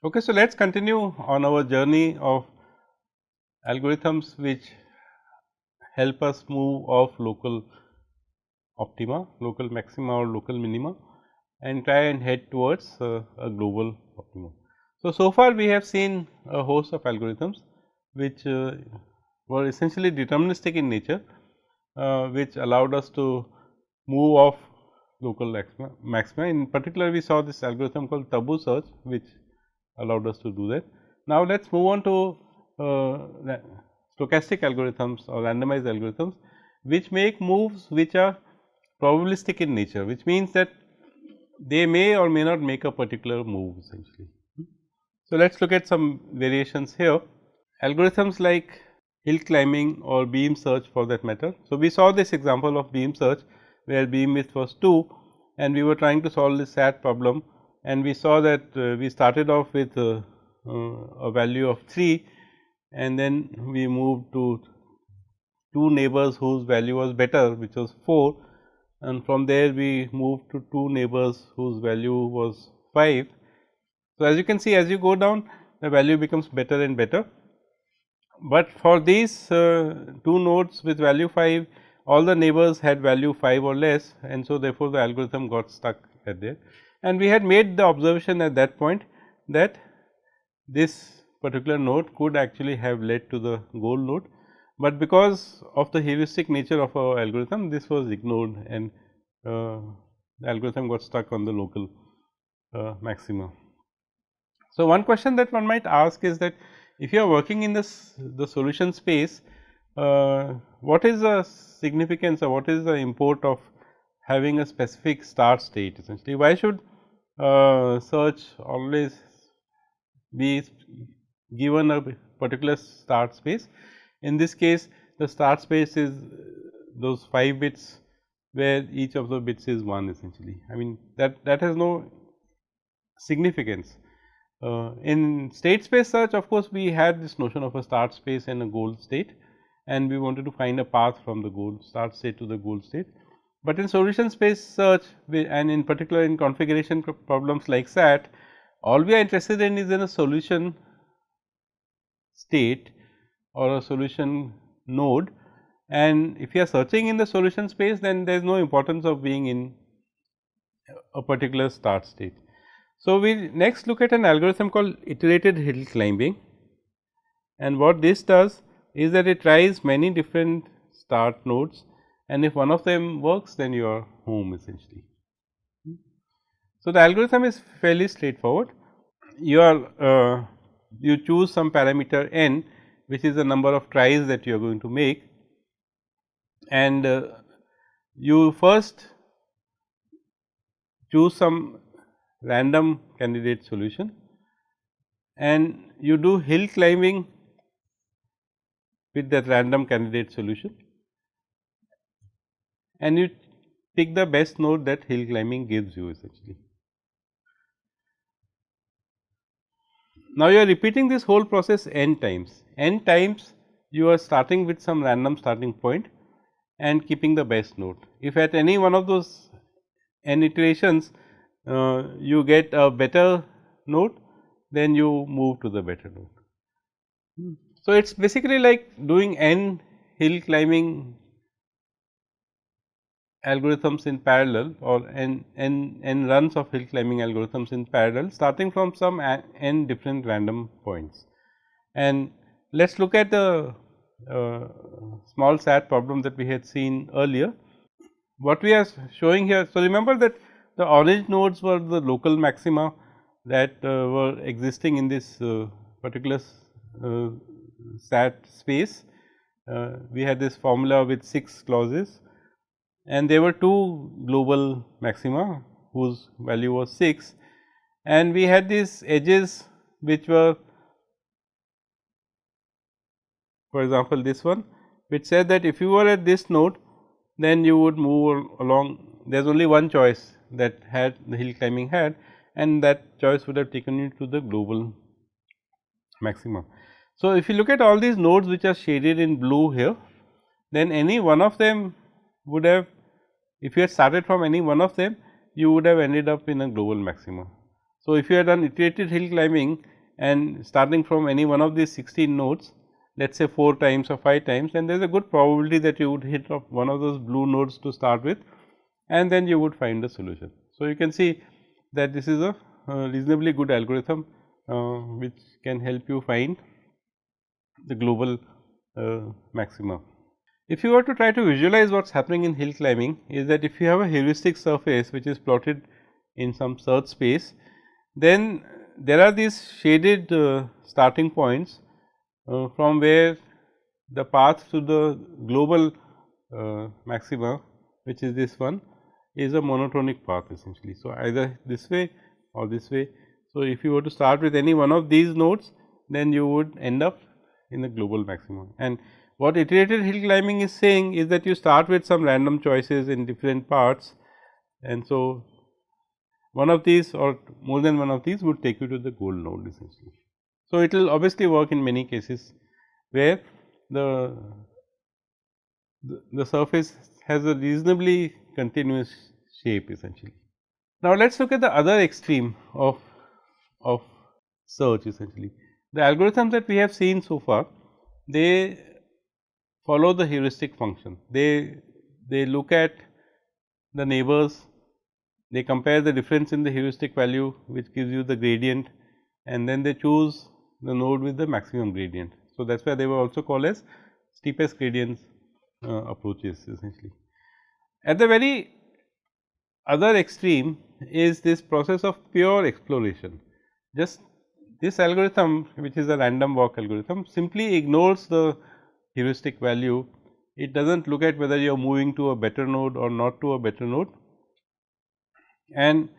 Okay, so let us continue on our journey of algorithms which help us move off local optima, local maxima or local minima, and try and head towards a global optimum. So far we have seen a host of algorithms which were essentially deterministic in nature, which allowed us to move off local maxima. In particular, we saw this algorithm called taboo search, which allowed us to do that. Now, let us move on to stochastic algorithms or randomized algorithms, which make moves which are probabilistic in nature, which means that they may or may not make a particular move essentially. So, let us look at some variations here. Algorithms like hill climbing or beam search for that matter. So, we saw this example of beam search, where beam width was 2 and we were trying to solve this SAT problem, and we saw that we started off with a value of 3 and then we moved to 2 neighbors whose value was better, which was 4, and from there we moved to 2 neighbors whose value was 5. So, as you can see, as you go down, the value becomes better and better, but for these 2 nodes with value 5, all the neighbors had value 5 or less, and so therefore, the algorithm got stuck at there. And we had made the observation at that point that this particular node could actually have led to the goal node, but because of the heuristic nature of our algorithm, this was ignored and the algorithm got stuck on the local maxima. So, one question that one might ask is that if you are working in the solution space, what is the significance or what is the import of having a specific start state essentially? Why should search always be given a particular start space? In this case, the start space is those 5 bits where each of the bits is 1 essentially. I mean that has no significance. In state space search, of course, we had this notion of a start space and a goal state, and we wanted to find a path from the goal start state to the goal state. But in solution space search and in particular in configuration problems like SAT, all we are interested in is in a solution state or a solution node, and if you are searching in the solution space, then there is no importance of being in a particular start state. So, we next look at an algorithm called iterated hill climbing, and what this does is that it tries many different start nodes, and if one of them works, then you are home essentially. So, the algorithm is fairly straightforward. You choose some parameter n, which is the number of tries that you are going to make, and you first choose some random candidate solution, and you do hill climbing with that random candidate solution, and you pick the best node that hill climbing gives you essentially. Now, you are repeating this whole process n times. N times you are starting with some random starting point and keeping the best node. If at any one of those n iterations you get a better node, then you move to the better node. So, it is basically like doing n hill climbing algorithms in parallel or n runs of hill climbing algorithms in parallel, starting from some n different random points. And let us look at the small SAT problem that we had seen earlier. What we are showing here, so remember that the orange nodes were the local maxima that were existing in this particular SAT space. We had this formula with 6 clauses, and there were 2 global maxima whose value was 6, and we had these edges which were, for example, this one, which said that if you were at this node, then you would move along. There is only one choice that had the hill climbing had, and that choice would have taken you to the global maxima. So, if you look at all these nodes which are shaded in blue here, then any one of them would have, if you had started from any one of them, you would have ended up in a global maxima. So, if you had done iterated hill climbing, and starting from any one of these 16 nodes, let us say 4 times or 5 times, then there is a good probability that you would hit up one of those blue nodes to start with, and then you would find the solution. So, you can see that this is a reasonably good algorithm which can help you find the global maxima. If you were to try to visualize what is happening in hill climbing, is that if you have a heuristic surface which is plotted in some search space, then there are these shaded starting points from where the path to the global maxima, which is this one, is a monotonic path essentially. So, either this way or this way. So, if you were to start with any one of these nodes, then you would end up in the global maximum. And what iterated hill climbing is saying is that you start with some random choices in different parts, and so one of these or more than one of these would take you to the goal node essentially. So, it will obviously work in many cases where the surface has a reasonably continuous shape essentially. Now, let us look at the other extreme of search essentially. The algorithms that we have seen so far, they follow the heuristic function. They look at the neighbors, they compare the difference in the heuristic value which gives you the gradient, and then they choose the node with the maximum gradient. So, that is why they were also called as steepest gradients approaches essentially. At the very other extreme is this process of pure exploration. Just this algorithm, which is a random walk algorithm, simply ignores the heuristic value. It does not look at whether you are moving to a better node or not to a better node, and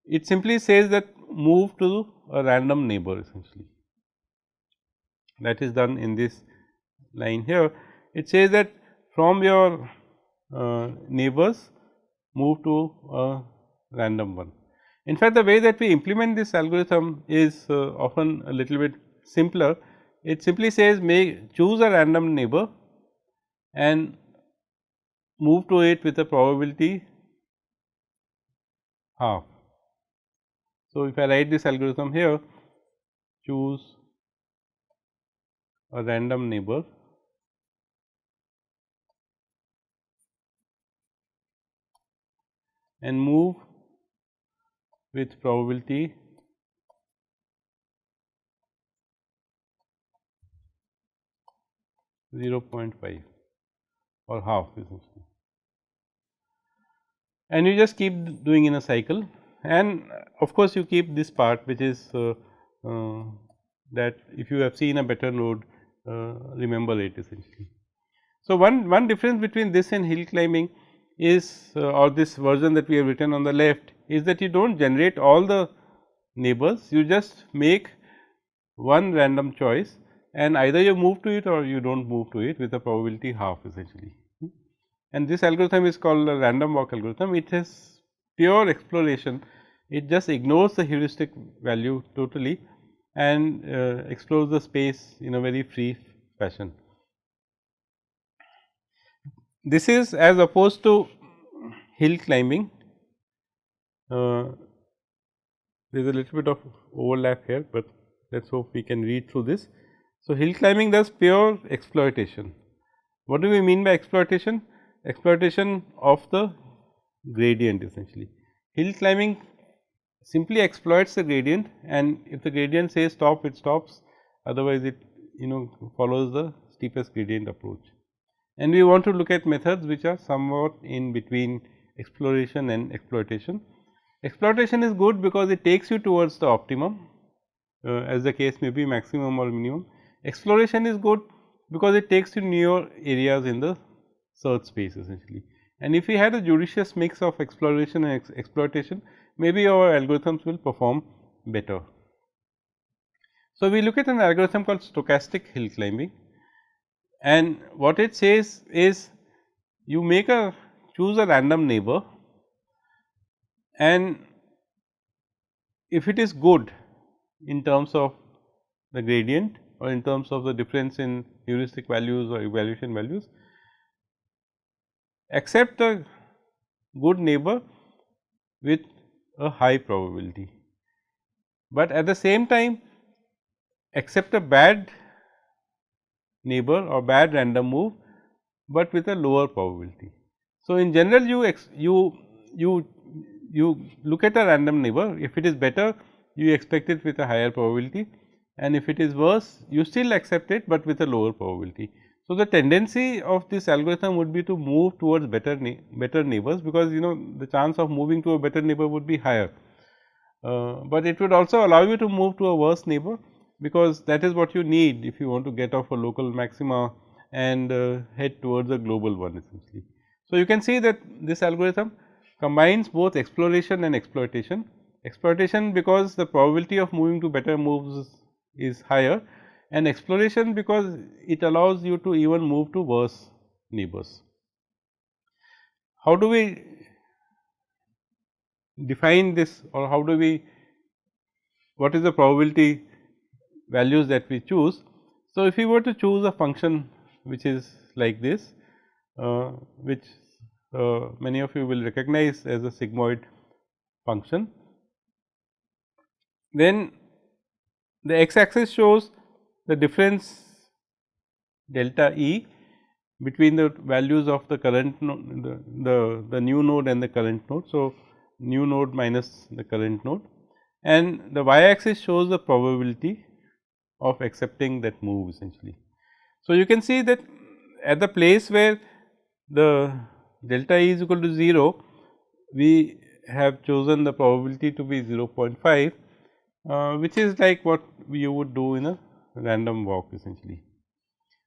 it simply says that move to a random neighbor essentially. That is done in this line here. It says that from your neighbors move to a random one. In fact, the way that we implement this algorithm is often a little bit simpler. It simply says choose a random neighbor and move to it with a probability half. So, if I write this algorithm here, choose a random neighbor and move with probability .5 or half essentially, and you just keep doing in a cycle, and of course, you keep this part which is that if you have seen a better node, remember it essentially. So, one difference between this and hill climbing is or this version that we have written on the left is that you do not generate all the neighbors, you just make one random choice and either you move to it or you do not move to it with a probability half essentially. And this algorithm is called a random walk algorithm. It is pure exploration, it just ignores the heuristic value totally and explores the space in a very free fashion. This is as opposed to hill climbing. There is a little bit of overlap here, but let us hope we can read through this. So, hill climbing does pure exploitation. What do we mean by exploitation? Exploitation of the gradient essentially. Hill climbing simply exploits the gradient, and if the gradient says stop, it stops, otherwise it follows the steepest gradient approach. And we want to look at methods which are somewhat in between exploration and exploitation. Exploitation is good because it takes you towards the optimum, as the case may be maximum or minimum. Exploration is good because it takes you near areas in the search space essentially. And if we had a judicious mix of exploration and exploitation, maybe our algorithms will perform better. So, we look at an algorithm called stochastic hill climbing, and what it says is you choose a random neighbor, and if it is good in terms of the gradient or in terms of the difference in heuristic values or evaluation values, accept a good neighbor with a high probability. But at the same time, accept a bad neighbor or bad random move, but with a lower probability. So, in general you look at a random neighbor, if it is better you expect it with a higher probability, and if it is worse you still accept it, but with a lower probability. So, the tendency of this algorithm would be to move towards better neighbors, because the chance of moving to a better neighbor would be higher. But it would also allow you to move to a worse neighbor, because that is what you need if you want to get off a local maxima and head towards a global one essentially. So, you can see that this algorithm combines both exploration and exploitation. Exploitation because the probability of moving to better moves is higher, and exploration because it allows you to even move to worse neighbors. How do we define this, or how do we, what is the probability values that we choose? So, if we were to choose a function which is like this, which many of you will recognize as a sigmoid function, then the x axis shows the difference delta E between the values of the current node, the new node and the current node. So, new node minus the current node, and the y axis shows the probability of accepting that move essentially. So, you can see that at the place where the delta E is equal to 0, we have chosen the probability to be 0.5, which is like what you would do in a random walk essentially.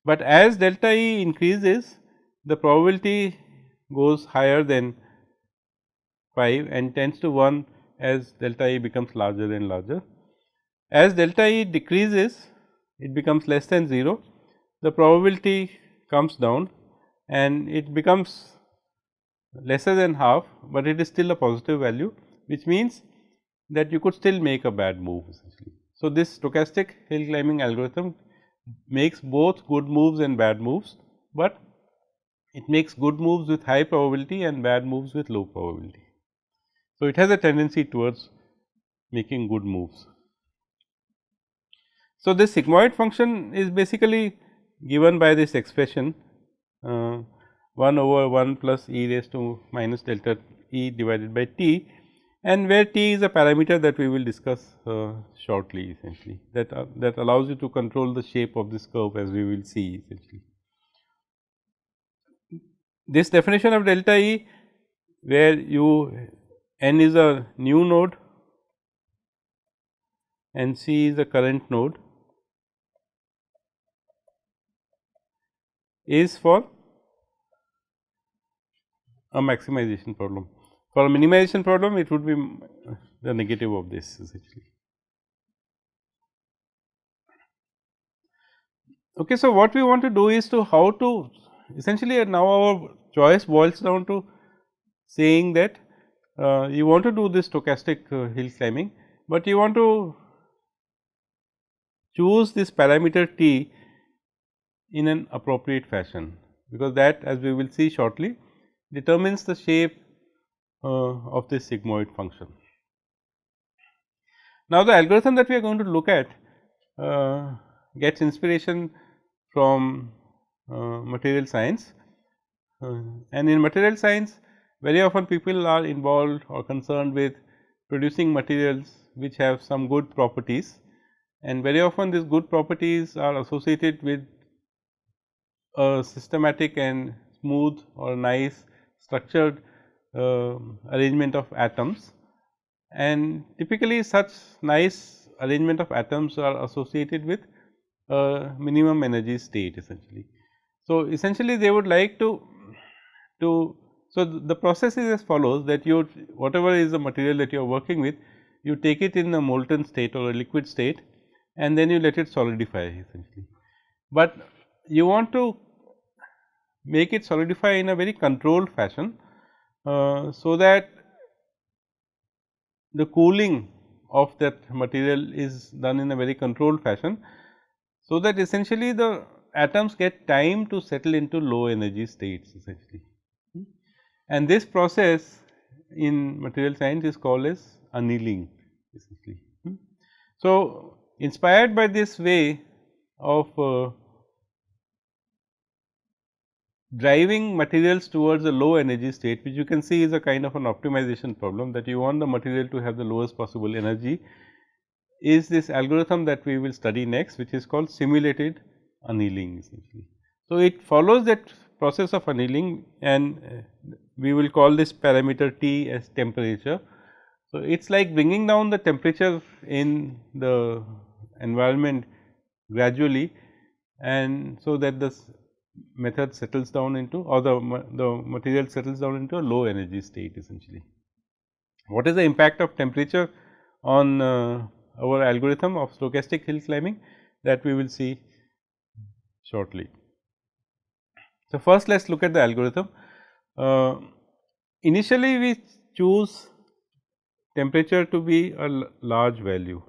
But as delta E increases, the probability goes higher than 5 and tends to 1 as delta E becomes larger and larger. As delta E decreases, it becomes less than 0, the probability comes down and it becomes lesser than half, but it is still a positive value, which means that you could still make a bad move essentially. So, this stochastic hill climbing algorithm makes both good moves and bad moves, but it makes good moves with high probability and bad moves with low probability. So, it has a tendency towards making good moves. So, this sigmoid function is basically given by this expression 1 over 1 plus e raised to minus delta E divided by t, and where t is a parameter that we will discuss shortly essentially, that allows you to control the shape of this curve, as we will see essentially. This definition of delta E, where n is a new node and C is a current node, is for a maximization problem. For a minimization problem, it would be the negative of this essentially. Okay, so, what we want to do is to how to essentially now our choice boils down to saying that you want to do this stochastic hill climbing, but you want to choose this parameter t in an appropriate fashion, because that, as we will see shortly, determines the shape of this sigmoid function. Now, the algorithm that we are going to look at gets inspiration from material science, and in material science very often people are involved or concerned with producing materials which have some good properties, and very often these good properties are associated with a systematic and smooth or nice structured arrangement of atoms, and typically such nice arrangement of atoms are associated with minimum energy state essentially. So, essentially they would like to so the process is as follows, that you whatever is the material that you are working with, you take it in a molten state or a liquid state and then you let it solidify essentially. But you want to make it solidify in a very controlled fashion, so that the cooling of that material is done in a very controlled fashion, so that essentially the atoms get time to settle into low energy states essentially. And this process in material science is called as annealing essentially. So, inspired by this way of driving materials towards a low energy state, which you can see is a kind of an optimization problem, that you want the material to have the lowest possible energy, is this algorithm that we will study next, which is called simulated annealing essentially. So, it follows that process of annealing, and we will call this parameter T as temperature. So, it is like bringing down the temperature in the environment gradually, and so that the method settles down into, or the material settles down into a low energy state essentially. What is the impact of temperature on our algorithm of stochastic hill climbing, that we will see shortly. So, first let us look at the algorithm. Initially we choose temperature to be a large value,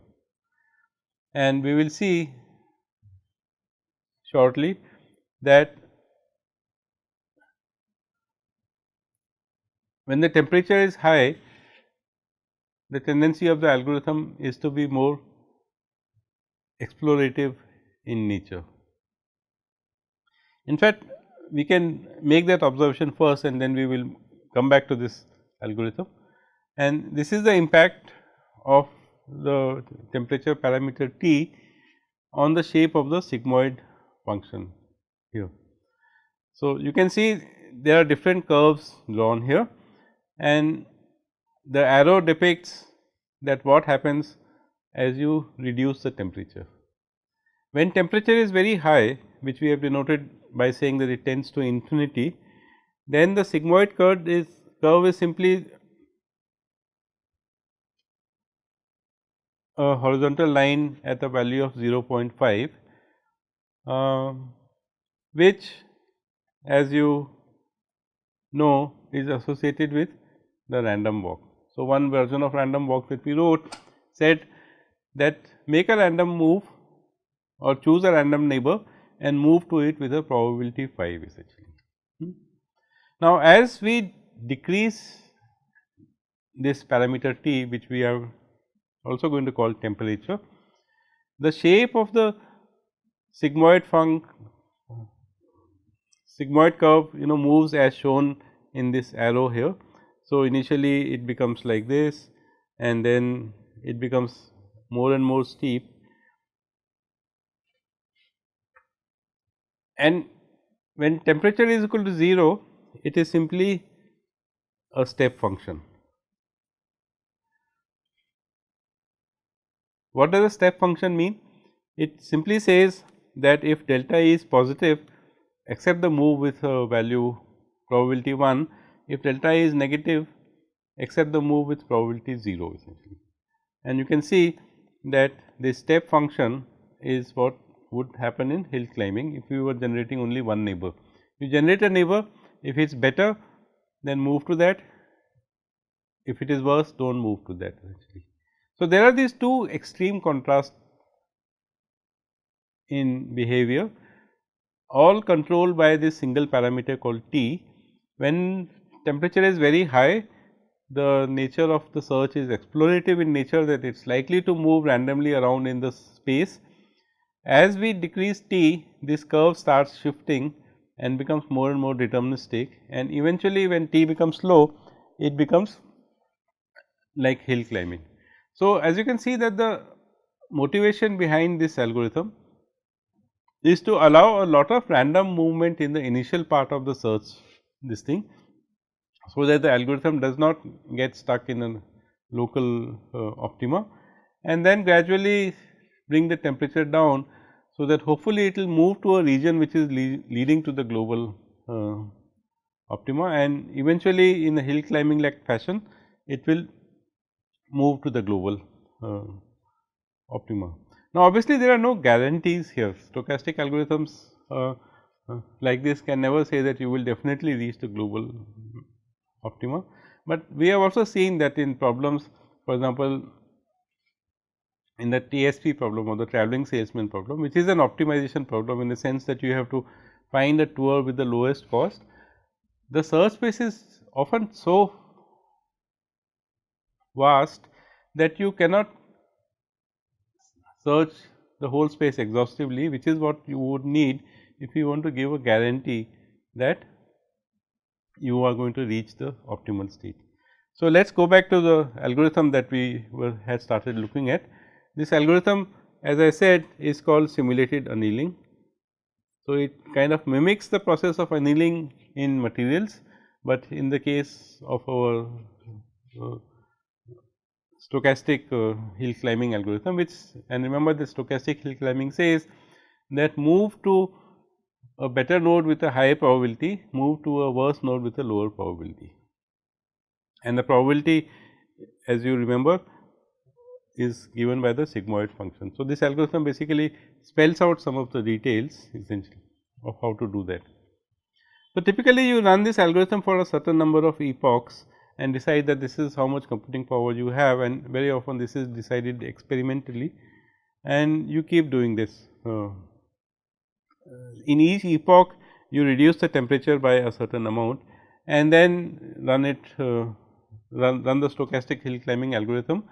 and we will see shortly that when the temperature is high, the tendency of the algorithm is to be more explorative in nature. In fact, we can make that observation first, and then we will come back to this algorithm. And this is the impact of the temperature parameter T on the shape of the sigmoid function here. So, you can see there are different curves drawn here, and the arrow depicts that what happens as you reduce the temperature. When temperature is very high, which we have denoted by saying that it tends to infinity, then the sigmoid curve is simply a horizontal line at a value of 0.5, which, as you know, is associated with the random walk. So, one version of random walk that we wrote said that make a random move or choose a random neighbor and move to it with a probability 5 essentially. Now, as we decrease this parameter T, which we are also going to call temperature, the shape of the sigmoid curve moves as shown in this arrow here. So, initially it becomes like this, and then it becomes more and more steep, and when temperature is equal to 0, it is simply a step function. What does a step function mean? It simply says that if delta E is positive, accept the move with a value probability 1, if delta E is negative, accept the move with probability 0 essentially. And you can see that this step function is what would happen in hill climbing if you were generating only one neighbor. You generate a neighbor, if it is better, then move to that, if it is worse, do not move to that actually. So, there are these two extreme contrasts in behavior, all controlled by this single parameter called T. When temperature is very high, the nature of the search is explorative in nature, that it is likely to move randomly around in the space. As we decrease T, this curve starts shifting and becomes more and more deterministic, and eventually when T becomes low, it becomes like hill climbing. So, as you can see that the motivation behind this algorithm is to allow a lot of random movement in the initial part of the search so that the algorithm does not get stuck in a local optima, and then gradually bring the temperature down, so that hopefully it will move to a region which is leading to the global optima, and eventually in a hill climbing like fashion it will move to the global optima. Now, obviously, there are no guarantees here. Stochastic algorithms like this can never say that you will definitely reach the global optima, but we have also seen that in problems, for example, in the TSP problem or the travelling salesman problem, which is an optimization problem in the sense that you have to find a tour with the lowest cost. The search space is often so vast that you cannot search the whole space exhaustively, which is what you would need if you want to give a guarantee that you are going to reach the optimal state. So, let us go back to the algorithm that we had started looking at. This algorithm, as I said, is called simulated annealing. So, it kind of mimics the process of annealing in materials, but in the case of our stochastic hill climbing algorithm, which, and remember the stochastic hill climbing says that move to a better node with a higher probability, move to a worse node with a lower probability. And the probability, as you remember, is given by the sigmoid function. So, this algorithm basically spells out some of the details essentially of how to do that. So, typically you run this algorithm for a certain number of epochs and decide that this is how much computing power you have, and very often this is decided experimentally, and you keep doing this. In each epoch you reduce the temperature by a certain amount and then run it run the stochastic hill climbing algorithm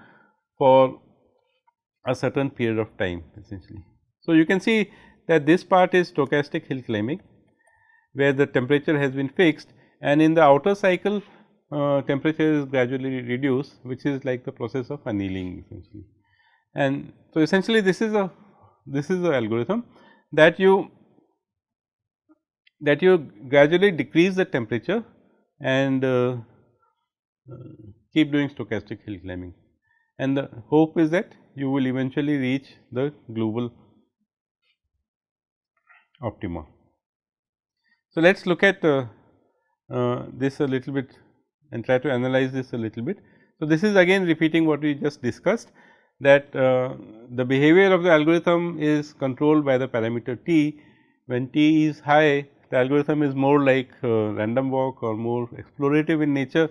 for a certain period of time essentially. So, you can see that this part is stochastic hill climbing, where the temperature has been fixed, and in the outer cycle temperature is gradually reduced, which is like the process of annealing essentially. And so, essentially this is a algorithm that you gradually decrease the temperature and keep doing stochastic hill climbing, and the hope is that you will eventually reach the global optima. So, let us look at this a little bit and try to analyze this a little bit. So, this is again repeating what we just discussed, that the behavior of the algorithm is controlled by the parameter t. When t is high, the algorithm is more like random walk or more explorative in nature,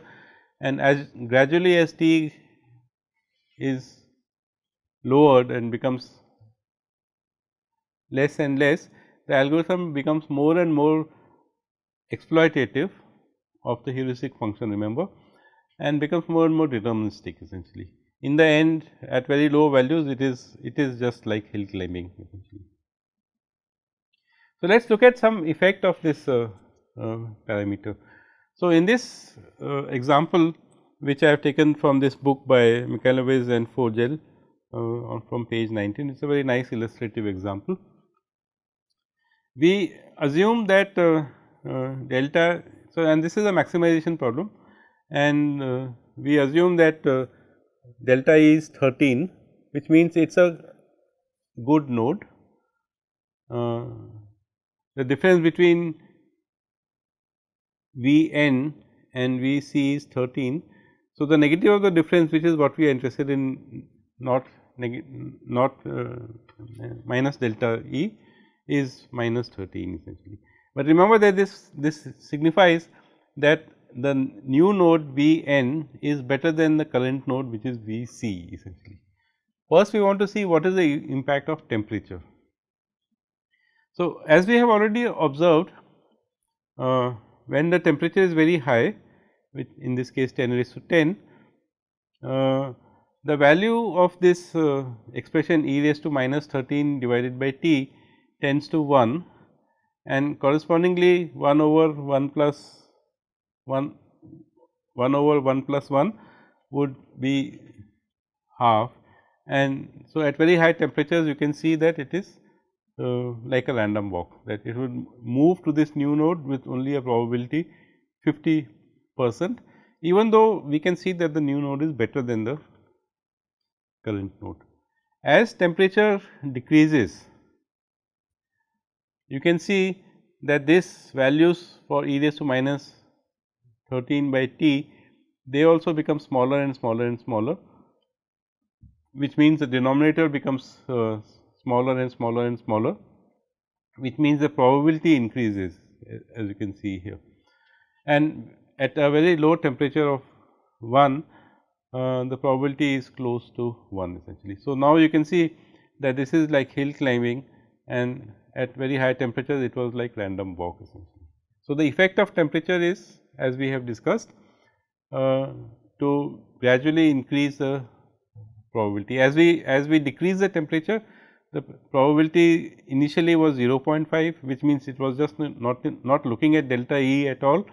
and as gradually as t is lowered and becomes less and less, the algorithm becomes more and more exploitative of the heuristic function, remember, and becomes more and more deterministic essentially. In the end, at very low values, it is just like hill climbing essentially. So, let us look at some effect of this parameter. So, in this example, which I have taken from this book by Mikhailovich and Fogel from page 19, it is a very nice illustrative example. We assume that delta, so and this is a maximization problem, and we assume that delta E is 13, which means it is a good node. The difference between V n and V c is 13. So, the negative of the difference, which is what we are interested in, not minus delta E, is minus 13 essentially. But remember that this signifies that the new node V n is better than the current node, which is V c essentially. First, we want to see what is the impact of temperature. So, as we have already observed, when the temperature is very high, which in this case 10 raised to 10, the value of this expression e raised to minus 13 divided by t tends to 1, and correspondingly 1 over 1 plus 1 over 1 plus 1 would be half, and so at very high temperatures you can see that it is like a random walk, that it would move to this new node with only a probability 50%, even though we can see that the new node is better than the current node. As temperature decreases, you can see that this values for e raised to minus 13 by t, they also become smaller and smaller and smaller, which means the denominator becomes smaller and smaller and smaller, which means the probability increases, as you can see here. And at a very low temperature of 1, the probability is close to 1 essentially. So, now you can see that this is like hill climbing, and at very high temperatures it was like random walk essentially. So, the effect of temperature is, as we have discussed, to gradually increase the probability. As we decrease the temperature, the probability initially was 0.5, which means it was just not looking at delta E at all.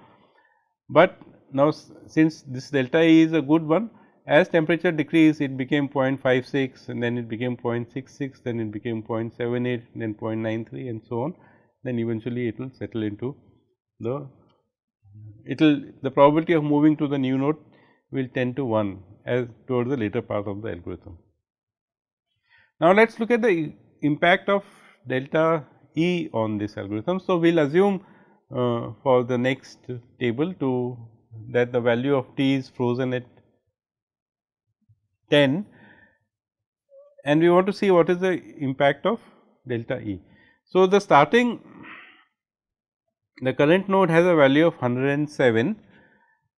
But now since this delta E is a good one, as temperature decreased, it became 0.56 and then it became 0.66, then it became 0.78, then 0.93 and so on. Then eventually it will settle into the probability of moving to the new node will tend to 1 as towards the later part of the algorithm. Now, let us look at the impact of delta E on this algorithm. So, we will assume for the next table that the value of t is frozen at 10, and we want to see what is the impact of delta E. So, the current node has a value of 107,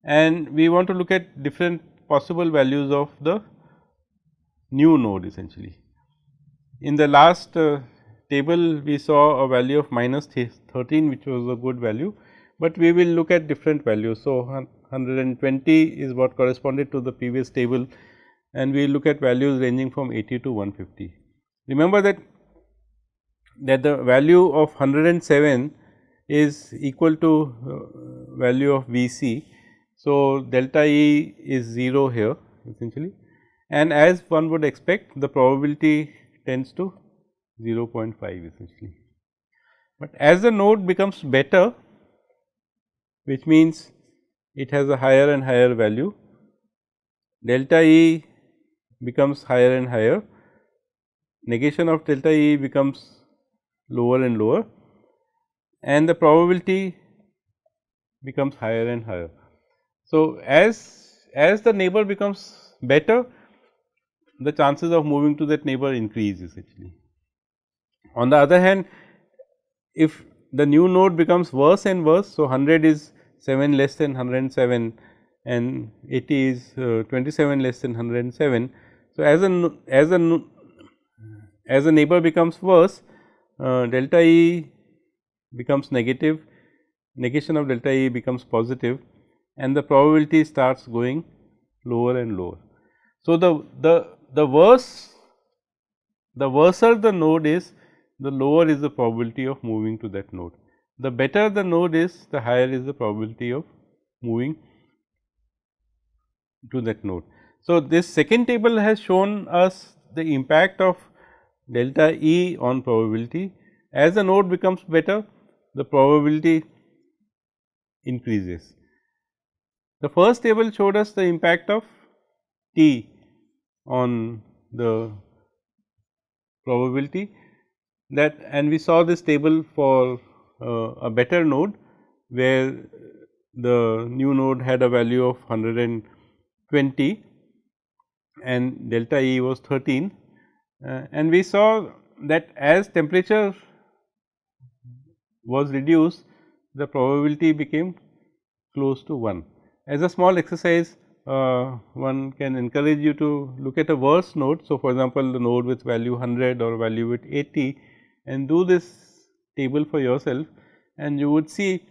and we want to look at different possible values of the new node essentially. In the last table, we saw a value of minus 13, which was a good value, but we will look at different values. So, 120 is what corresponded to the previous table, and we will look at values ranging from 80 to 150. Remember that the value of 107 is equal to value of V c. So, delta E is 0 here essentially, and as one would expect, the probability tends to 0.5 essentially. But as the node becomes better, which means it has a higher and higher value, delta E becomes higher and higher, negation of delta E becomes lower and lower, and the probability becomes higher and higher. So, as the neighbor becomes better, the chances of moving to that neighbor increase essentially. On the other hand, if the new node becomes worse and worse, so 100 is 7 less than 107 and 80 is 27 less than 107. So, as a neighbor becomes worse, delta E becomes negative, negation of delta E becomes positive, and the probability starts going lower and lower. So, the worser the node is, the lower is the probability of moving to that node. The better the node is, the higher is the probability of moving to that node. So, this second table has shown us the impact of delta E on probability. As the node becomes better, the probability increases. The first table showed us the impact of t on the probability, that, and we saw this table for a better node, where the new node had a value of 120 and delta E was 13, and we saw that as temperature was reduced, the probability became close to 1. As a small exercise, one can encourage you to look at a worse node. So, for example, the node with value 100 or value with 80, and do this table for yourself, and you would see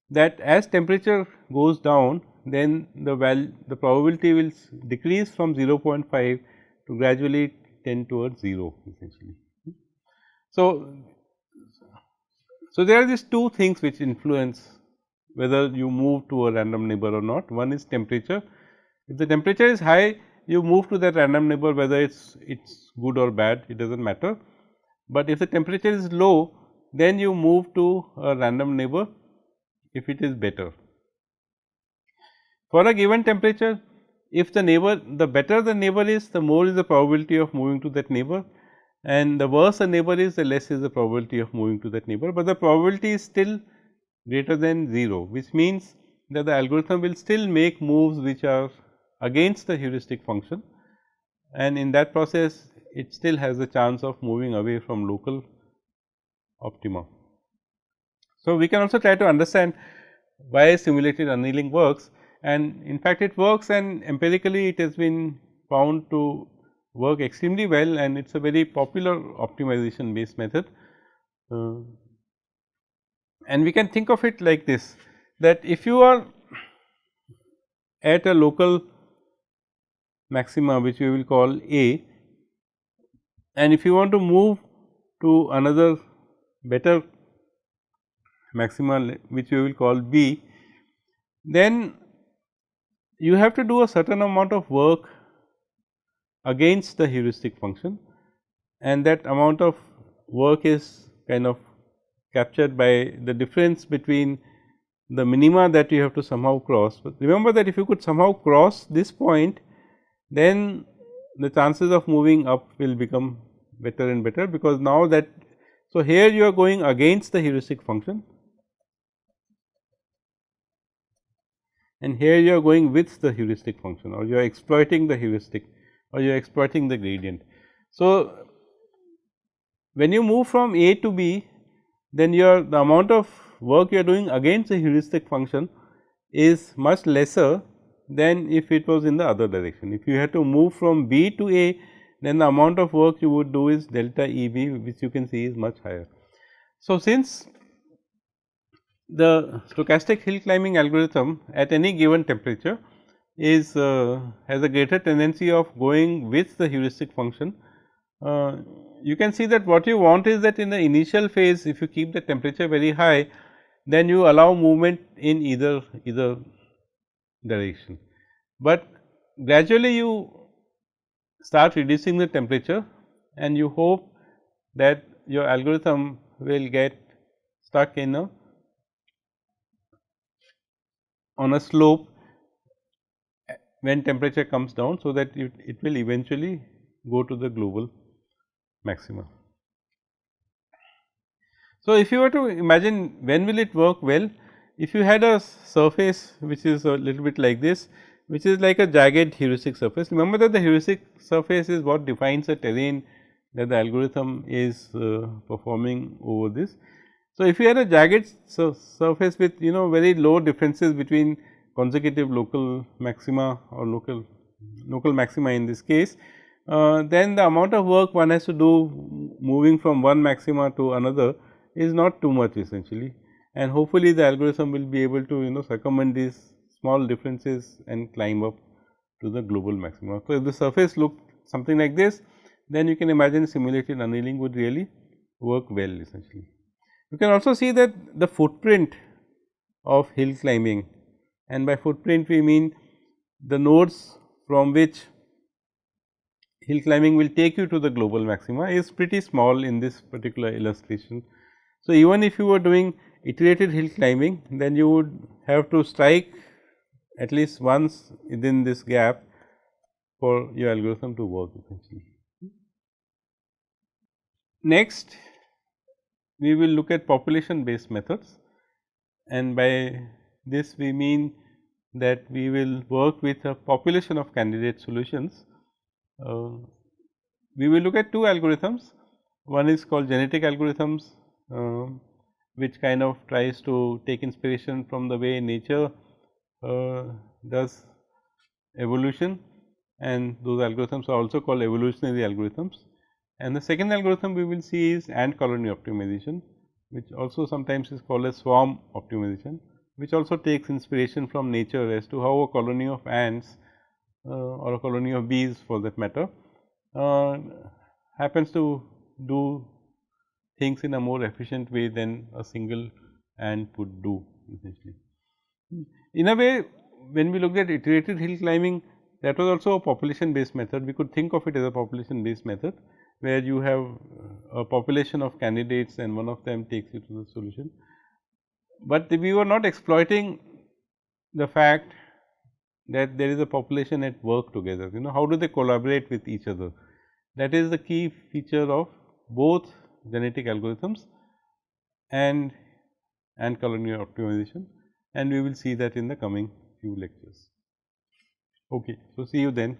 that as temperature goes down, then the probability will decrease from 0.5 to gradually tend towards 0 essentially. So, there are these two things which influence whether you move to a random neighbor or not. One is temperature. If the temperature is high, you move to that random neighbor, whether it's good or bad, it does not matter. But if the temperature is low, then you move to a random neighbor if it is better. For a given temperature, if the better the neighbor is, the more is the probability of moving to that neighbor, and the worse a neighbor is, the less is the probability of moving to that neighbor, but the probability is still greater than 0, which means that the algorithm will still make moves which are against the heuristic function, and in that process it still has a chance of moving away from local optima. So, we can also try to understand why simulated annealing works, and in fact, it works, and empirically it has been found to work extremely well, and it is a very popular optimization based method. And we can think of it like this, that if you are at a local maxima which we will call A, and if you want to move to another better maxima which we will call B, then you have to do a certain amount of work against the heuristic function, and that amount of work is kind of captured by the difference between the minima that you have to somehow cross. But remember that if you could somehow cross this point, then the chances of moving up will become better and better, because now that, so here you are going against the heuristic function and here you are going with the heuristic function, or you are exploiting the heuristic, or you are exploiting the gradient. So, when you move from A to B, then the amount of work you are doing against the heuristic function is much lesser than if it was in the other direction. If you had to move from B to A, then the amount of work you would do is delta E B, which you can see is much higher. So, since the stochastic hill climbing algorithm at any given temperature is has a greater tendency of going with the heuristic function, you can see that what you want is that in the initial phase, if you keep the temperature very high, then you allow movement in either direction. But gradually you start reducing the temperature and you hope that your algorithm will get stuck in on a slope when temperature comes down, so that it will eventually go to the global maxima. So, if you were to imagine when will it work well, if you had a surface which is a little bit like this, which is like a jagged heuristic surface. Remember that the heuristic surface is what defines the terrain that the algorithm is performing over this. So, if you had a jagged surface with very low differences between consecutive local maxima or local maxima in this case, then the amount of work one has to do moving from one maxima to another is not too much essentially, and hopefully the algorithm will be able to circumvent these small differences and climb up to the global maxima. So, if the surface looked something like this, then you can imagine simulated annealing would really work well essentially. You can also see that the footprint of hill climbing, and by footprint we mean the nodes from which hill climbing will take you to the global maxima, is pretty small in this particular illustration. So, even if you were doing iterated hill climbing, then you would have to strike at least once within this gap for your algorithm to work essentially. Next, we will look at population based methods, and by this we mean that we will work with a population of candidate solutions. We will look at two algorithms. One is called genetic algorithms, which kind of tries to take inspiration from the way nature does evolution, and those algorithms are also called evolutionary algorithms. And the second algorithm we will see is ant colony optimization, which also sometimes is called as swarm optimization, which also takes inspiration from nature as to how a colony of ants or a colony of bees for that matter happens to do things in a more efficient way than a single ant would do essentially. In a way, when we looked at iterated hill climbing, that was also a population based method. We could think of it as a population based method, where you have a population of candidates and one of them takes you to the solution. But we were not exploiting the fact that there is a population at work together. How do they collaborate with each other? That is the key feature of both genetic algorithms and colony optimization, and we will see that in the coming few lectures. Okay, so see you then.